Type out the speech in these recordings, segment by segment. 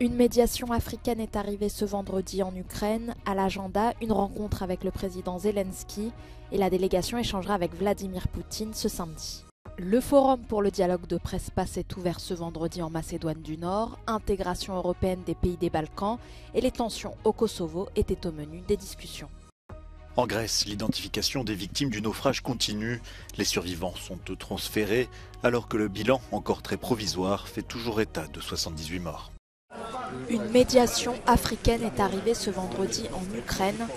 Une médiation africaine est arrivée ce vendredi en Ukraine. À l'agenda, une rencontre avec le président Zelensky et la délégation échangera avec Vladimir Poutine ce samedi. Le forum pour le dialogue de Prespa s'est ouvert ce vendredi en Macédoine du Nord. Intégration européenne des pays des Balkans et les tensions au Kosovo étaient au menu des discussions. En Grèce, l'identification des victimes du naufrage continue. Les survivants sont transférés alors que le bilan, encore très provisoire, fait toujours état de 78 morts. Une médiation africaine est arrivée ce vendredi en Ukraine,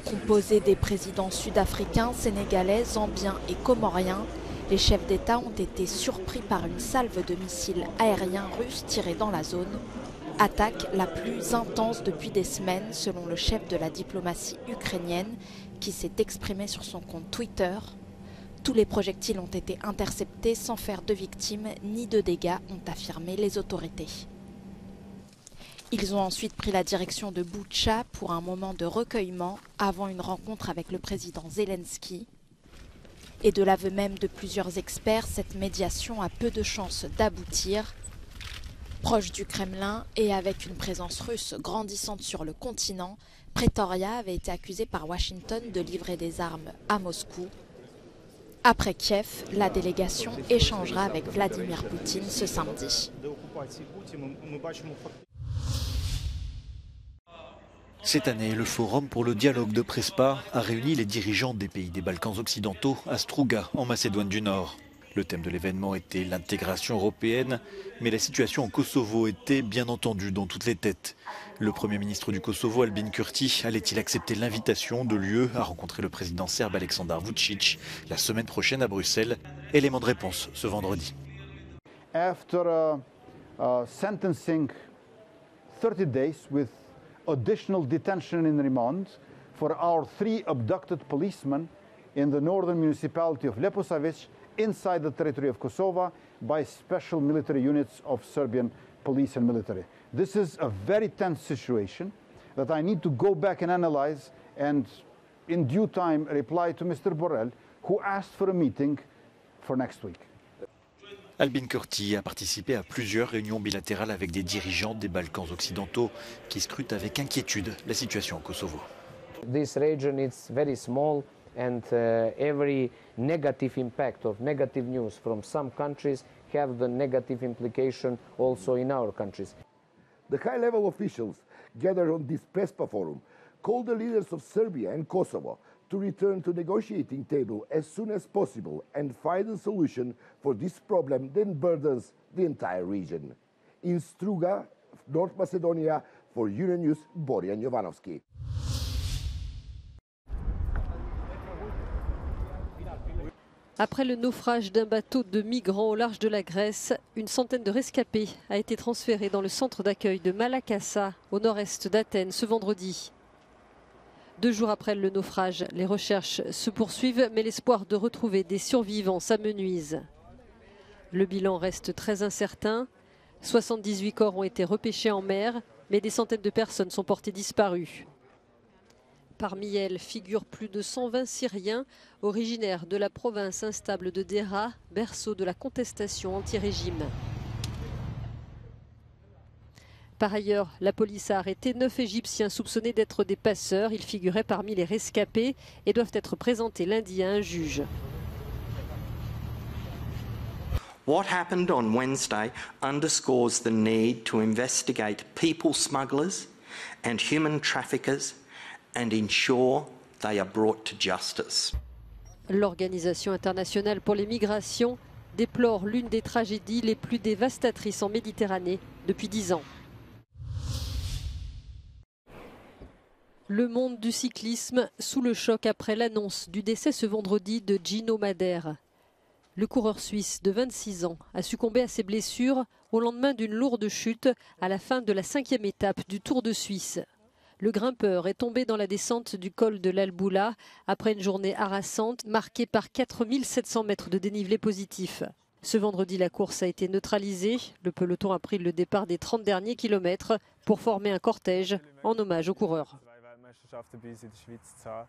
composée des présidents sud-africains, sénégalais, zambiens et comoriens. Les chefs d'État ont été surpris par une salve de missiles aériens russes tirés dans la zone. Attaque la plus intense depuis des semaines, selon le chef de la diplomatie ukrainienne, qui s'est exprimé sur son compte Twitter. Tous les projectiles ont été interceptés sans faire de victimes ni de dégâts, ont affirmé les autorités. Ils ont ensuite pris la direction de Boutcha pour un moment de recueillement avant une rencontre avec le président Zelensky. Et de l'aveu même de plusieurs experts, cette médiation a peu de chances d'aboutir. Proche du Kremlin et avec une présence russe grandissante sur le continent, Pretoria avait été accusée par Washington de livrer des armes à Moscou. Après Kiev, la délégation échangera avec Vladimir Poutine ce samedi. Cette année, le Forum pour le dialogue de Prespa a réuni les dirigeants des pays des Balkans occidentaux à Struga, en Macédoine du Nord. Le thème de l'événement était l'intégration européenne, mais la situation au Kosovo était bien entendu dans toutes les têtes. Le Premier ministre du Kosovo, Albin Kurti, allait-il accepter l'invitation de l'UE à rencontrer le président serbe Aleksandar Vučić la semaine prochaine à Bruxelles? Élément de réponse ce vendredi. After sentencing 30 days with additional detention in remand for our 3 abducted policemen in the northern municipality of Leposavic inside the territory of Kosovo by special military units of Serbian police and military. This is a very tense situation that I need to go back and analyze and in due time reply to Mr. Borrell, who asked for a meeting for next week. Albin Kurti a participé à plusieurs réunions bilatérales avec des dirigeants des Balkans occidentaux qui scrutent avec inquiétude la situation au Kosovo. This region is very small and every negative impact of negative news from some countries have the negative implication also in our countries. The high-level officials gathered on this Prespa forum called the leaders of Serbia and Kosovo to return to the negotiating table as soon as possible and find a solution for this problem that burdens the entire region. In Struga, North Macedonia, for Euronews, Borjan Jovanovski. Après le naufrage d'un bateau de migrants au large de la Grèce, une centaine de rescapés a été transférée dans le centre d'accueil de Malakassa, au nord-est d'Athènes, ce vendredi. 2 jours après le naufrage, les recherches se poursuivent, mais l'espoir de retrouver des survivants s'amenuise. Le bilan reste très incertain. 78 corps ont été repêchés en mer, mais des centaines de personnes sont portées disparues. Parmi elles figurent plus de 120 Syriens, originaires de la province instable de Dera, berceau de la contestation anti-régime. Par ailleurs, la police a arrêté 9 Égyptiens soupçonnés d'être des passeurs. Ils figuraient parmi les rescapés et doivent être présentés lundi à un juge. What happened on Wednesday underscores the need to investigate people smugglers and human traffickers and ensure they are brought to justice. L'Organisation internationale pour les migrations déplore l'une des tragédies les plus dévastatrices en Méditerranée depuis 10 ans. Le monde du cyclisme sous le choc après l'annonce du décès ce vendredi de Gino Madère. Le coureur suisse de 26 ans a succombé à ses blessures au lendemain d'une lourde chute à la fin de la 5e étape du Tour de Suisse. Le grimpeur est tombé dans la descente du col de l'Alboula après une journée harassante marquée par 4700 mètres de dénivelé positif. Ce vendredi, la course a été neutralisée. Le peloton a pris le départ des 30 derniers kilomètres pour former un cortège en hommage au coureur. Weltmeisterschaft dabei sind in der Schweiz zu haben.